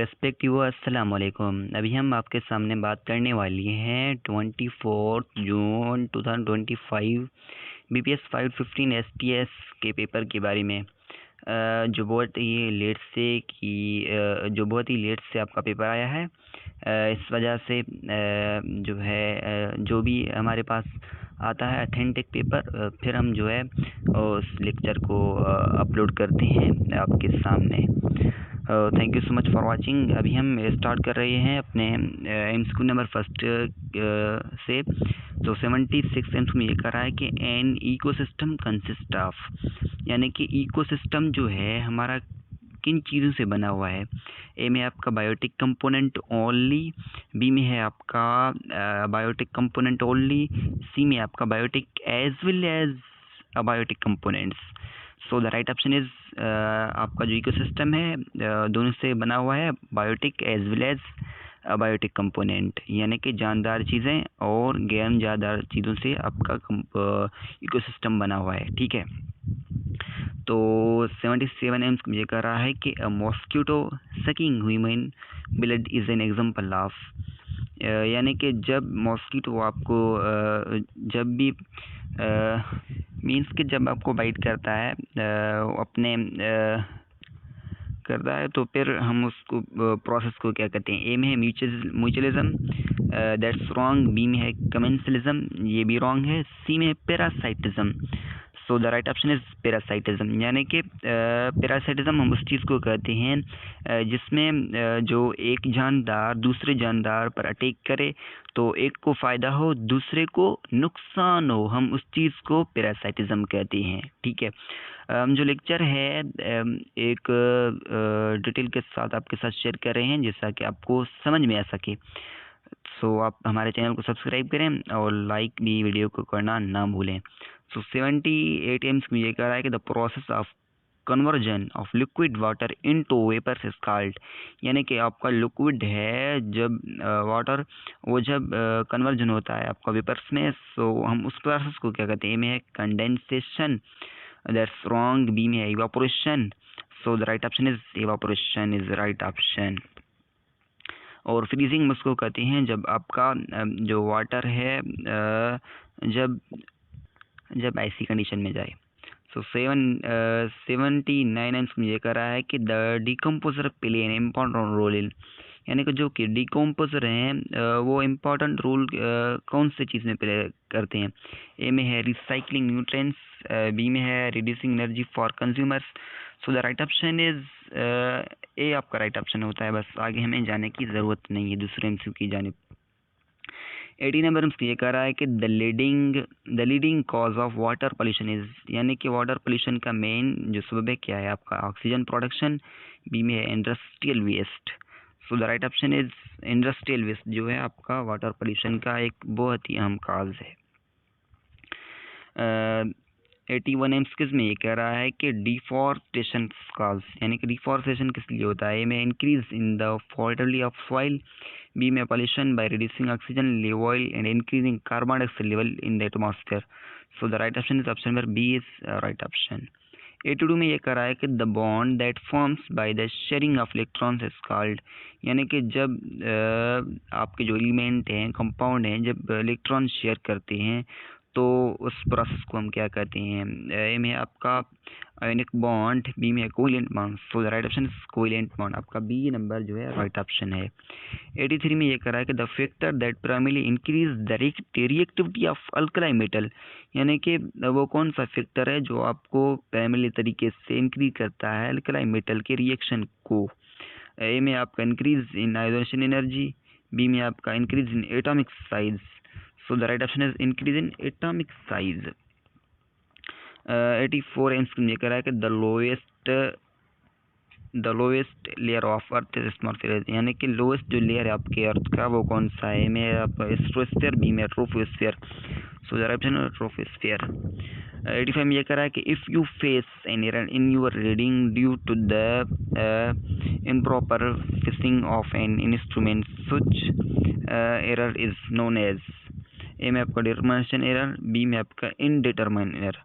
Respective अस्सलाम वालेकुम। अभी हम आपके सामने बात करने वाली हैं 24 जून 2025 BPS 515 STS के पेपर के बारे में। जो बहुत ही लेट से आपका पेपर आया है। इस वजह से जो भी हमारे पास आता है ऑथेंटिक पेपर, फिर हम जो है उस लेक्चर को अपलोड करते हैं आपके सामने। Thank you so much for watching. अभी हम स्टार्ट कर रहे हैं अपने MCQ नंबर फर्स्ट से। तो 76 MCQ में ये कर रहा है कि एन इकोसिस्टम कंसिस्ट ऑफ, यानी कि इकोसिस्टम जो है हमारा किन चीज़ों से बना हुआ है। ए में आपका बायोटिक कंपोनेंट ओनली, बी में है आपका बायोटिक कंपोनेंट ओनली, सी में आपका biotic as well as abiotic components. So the right option is आपका जो इकोसिस्टम है दोनों से बना हुआ है, biotic as well as abiotic component, यानी कि जानदार चीज़ें और गैर जानदार चीज़ों से आपका इकोसिस्टम बना हुआ है। ठीक है, तो 77 एम्स ये कह रहा है कि mosquito sucking human blood is an example of, यानी कि जब मॉस्किटो आपको जब भी मीन्स कि जब आपको बाइट करता है अपने करता है, तो फिर हम उसको प्रोसेस को क्या कहते हैं। ए में है म्यूचुअलिज्म, दैट्स रॉन्ग। बी में है कमेंसलिज्म, ये भी रॉन्ग है। सी में है parasitism. So the right option is parasitism, यानी कि पैरासाइटिज्म हम उस चीज़ को कहते हैं जिसमें जो एक जानदार दूसरे जानदार पर अटैक करे, तो एक को फ़ायदा हो दूसरे को नुकसान हो, हम उस चीज़ को पैरासाइटिज्म कहते हैं। ठीक है, जो लेक्चर है एक डिटेल के साथ आपके साथ शेयर कर रहे हैं जैसा कि आपको समझ में आ सके। सो आप हमारे चैनल को सब्सक्राइब करें और लाइक भी वीडियो को करना ना भूलें। सो 78 एम्स में ये कह रहा है कि the process of conversion of liquid water into vapours is called, यानी कि आपका लिक्विड है जब वाटर वो जब कन्वर्जन होता है आपका वेपर्स में, सो हम उस प्रोसेस को क्या कहते हैं। ए में है कंडेंसेशन, दैट्स रॉन्ग। बी में है evaporation. So the right option is evaporation is right option. और फ्रीजिंग उसको कहते हैं जब आपका जो वाटर है जब ऐसी कंडीशन में जाए। सो 79 एम्स में ये कह रहा है कि the decomposer play an important role in, यानी कि जो कि डिकम्पोजर हैं वो इम्पॉर्टेंट रोल कौन से चीज़ में प्ले करते हैं। ए में है रिसाइकलिंग न्यूट्रिएंट्स, बी में है reducing energy for consumers. So the right option is a आपका राइट ऑप्शन होता है। बस आगे हमें जाने की ज़रूरत नहीं है दूसरे MCQ की जानिब। 80 नंबर में ये कह रहा है कि the leading cause of water pollution is, यानी कि वाटर पोल्यूशन का मेन जो सबब है क्या है आपका ऑक्सीजन प्रोडक्शन। बी में है industrial waste. So the right option is industrial waste जो है आपका वाटर पोल्यूशन का एक बहुत ही अहम काज है। 81 एम्स में ये कह रहा है कि डिफॉरेस्टेशन काज, यानी कि डिफॉरेस्टेशन किस लिए होता है। ए में increase in the fertility of soil, B में pollution by reducing oxygen level and increasing carbon dioxide level in the atmosphere. So the right option is option number B is right option. 82 में ये कह रहा है कि the bond that forms by the sharing of electrons is called, यानी कि जब आपके जो एलिमेंट हैं कंपाउंड हैं जब इलेक्ट्रॉन शेयर करते हैं तो उस प्रोसेस को हम क्या कहते हैं। ए में आपका आयनिक बॉन्ड, बी में covalent bond. So the right option is covalent bond, आपका बी नंबर जो है राइट ऑप्शन है। 83 में ये कह रहा है कि the factor that primary increase the reactivity of alkali metal, यानी कि वो कौन सा फैक्टर है जो आपको प्राइमरी तरीके से इंक्रीज करता है अल्कलाई मेटल के रिएक्शन को। ए में आपका increase in ionisation energy, B में आपका increase in atomic size. So the right option is increase in atomic size. 84 AIIMS में कह रहा है कि the lowest layer of earth is atmosphere, यानी कि लोएस्ट जो लेयर है आपके अर्थ का वो कौन सा है। में आपका स्ट्रोस्फीयर, बी में troposphere. So the right option है ट्रोपोस्फीयर। 85 में ये कह रहा है कि if you face an error in your reading due to the improper fixing of an instrument, such error is known as. A में आपका डिटरमिनेशन एरर, बी में आपका इनडिटरमिनेशन एरर।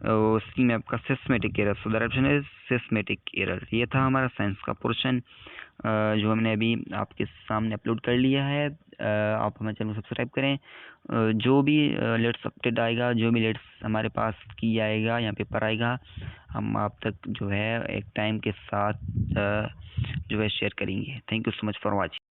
सी में आपका systematic error, so the option is systematic error. ये था हमारा science का पोर्शन जो हमने अभी आपके सामने अपलोड कर लिया है। आप हमारे चैनल को सब्सक्राइब करें। जो भी लेटेस्ट अपडेट आएगा, जो भी लेटेस्ट हमारे पास की आएगा या पेपर आएगा, हम आप तक जो है एक टाइम के साथ जो है शेयर करेंगे। Thank you so much for watching.